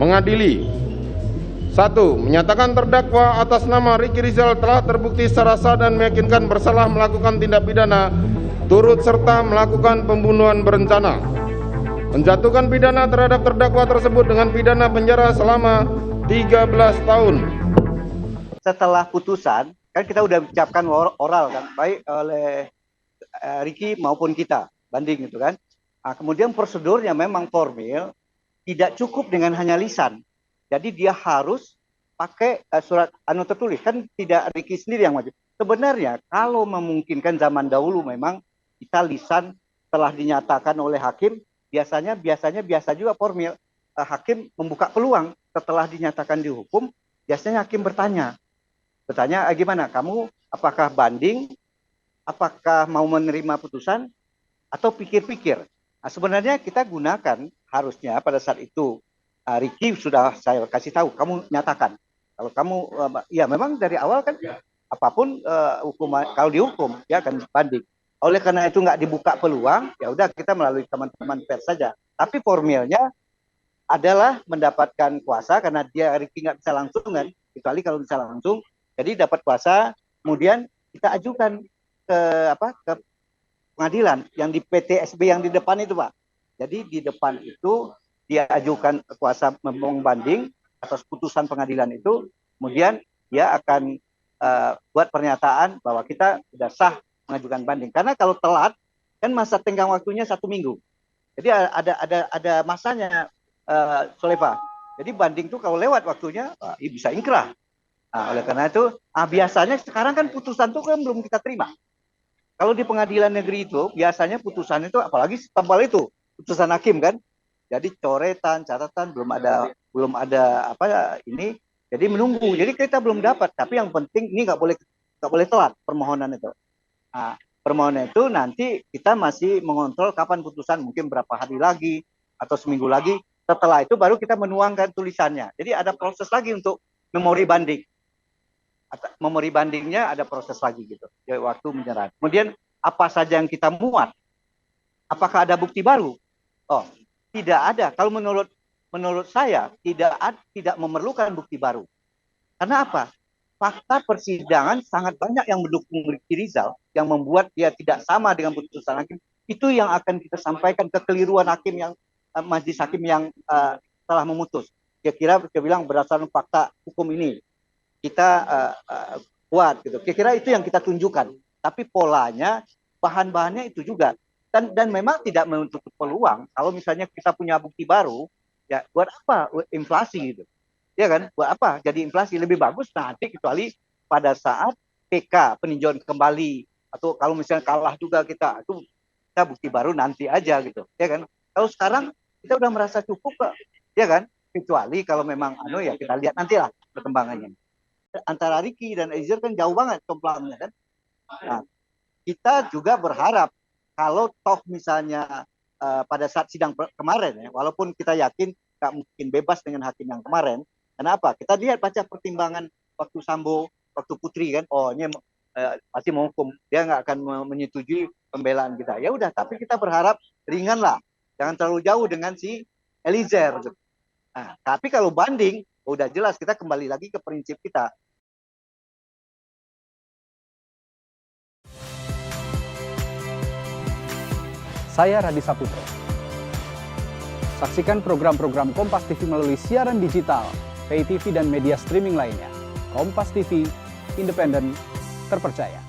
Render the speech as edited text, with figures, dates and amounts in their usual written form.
mengadili. 1. Menyatakan terdakwa atas nama Ricky Rizal telah terbukti secara sah dan meyakinkan bersalah melakukan tindak pidana turut serta melakukan pembunuhan berencana. Menjatuhkan pidana terhadap terdakwa tersebut dengan pidana penjara selama 13 tahun. Setelah putusan, kan kita udah ucapkan oral kan, baik oleh Ricky maupun kita, banding gitu kan. Nah, kemudian prosedurnya memang formil, tidak cukup dengan hanya lisan. Jadi dia harus pakai surat tertulis, kan tidak Ricky sendiri yang wajib. Sebenarnya kalau memungkinkan zaman dahulu memang kita lisan telah dinyatakan oleh hakim, biasanya biasa juga formil. Hakim membuka peluang setelah dinyatakan dihukum, biasanya hakim bertanya gimana kamu, apakah banding, apakah mau menerima putusan, atau pikir-pikir. Nah, sebenarnya kita gunakan harusnya pada saat itu Ricky sudah saya kasih tahu, kamu nyatakan kalau kamu ya memang dari awal kan apapun hukuman, kalau dihukum ya akan banding. Oleh karena itu nggak dibuka peluang, ya udah kita melalui teman-teman pers saja. Tapi formilnya adalah mendapatkan kuasa karena dia Ricky nggak bisa langsung kan, kecuali kalau bisa langsung. Jadi dapat kuasa, kemudian kita ajukan ke pengadilan yang di PTSB yang di depan itu, Pak. Jadi di depan itu dia ajukan kuasa membanding atas putusan pengadilan itu, kemudian dia akan buat pernyataan bahwa kita sudah sah mengajukan banding. Karena kalau telat kan masa tenggang waktunya 1 minggu. Jadi ada masanya, Solefa. Jadi banding itu kalau lewat waktunya bisa ingkrah. Nah, oleh karena itu, biasanya sekarang kan putusan itu kan belum kita terima. Kalau di pengadilan negeri itu biasanya putusan itu, apalagi tebal itu putusan hakim kan, jadi coretan, catatan belum ada apa ini, jadi menunggu. Jadi kita belum dapat. Tapi yang penting ini nggak boleh telat permohonan itu. Nah, permohonan itu nanti kita masih mengontrol kapan putusan, mungkin berapa hari lagi atau seminggu lagi. Setelah itu baru kita menuangkan tulisannya. Jadi ada proses lagi untuk memori banding. Memori bandingnya ada proses lagi gitu, ya, waktu menyerah. Kemudian apa saja yang kita muat? Apakah ada bukti baru? Oh, tidak ada. Kalau menurut saya tidak memerlukan bukti baru. Karena apa? Fakta persidangan sangat banyak yang mendukung Ricky Rizal, yang membuat dia tidak sama dengan putusan hakim. Itu yang akan kita sampaikan, kekeliruan hakim yang majelis hakim yang telah memutus. Kira-kira dia bilang berdasarkan fakta hukum ini kita kuat gitu. Kira-kira itu yang kita tunjukkan. Tapi polanya, bahan-bahannya itu juga. Dan memang tidak menutup peluang. Kalau misalnya kita punya bukti baru, ya buat apa inflasi gitu? Ya kan? Buat apa jadi inflasi? Lebih bagus nanti kecuali pada saat PK, peninjauan kembali, atau kalau misalnya kalah juga kita bukti baru nanti aja gitu. Ya kan? Kalau sekarang kita udah merasa cukup kok. Ya kan? Kecuali kalau memang ya kita lihat nantilah perkembangannya. Antara Ricky dan Eliezer kan jauh banget komplangnya kan. Nah, kita juga berharap kalau toh misalnya pada saat sidang kemarin ya, walaupun kita yakin nggak mungkin bebas dengan hakim yang kemarin. Kenapa? Kita lihat baca pertimbangan waktu Sambo, waktu Putri kan, ini pasti mau hukum, dia nggak akan menyetujui pembelaan kita. Ya udah, tapi kita berharap ringan lah, jangan terlalu jauh dengan si Eliezer. Nah, tapi kalau banding udah jelas kita kembali lagi ke prinsip kita. Saya Radi Saputro. Saksikan program-program Kompas TV melalui siaran digital, pay TV dan media streaming lainnya. Kompas TV, independen, terpercaya.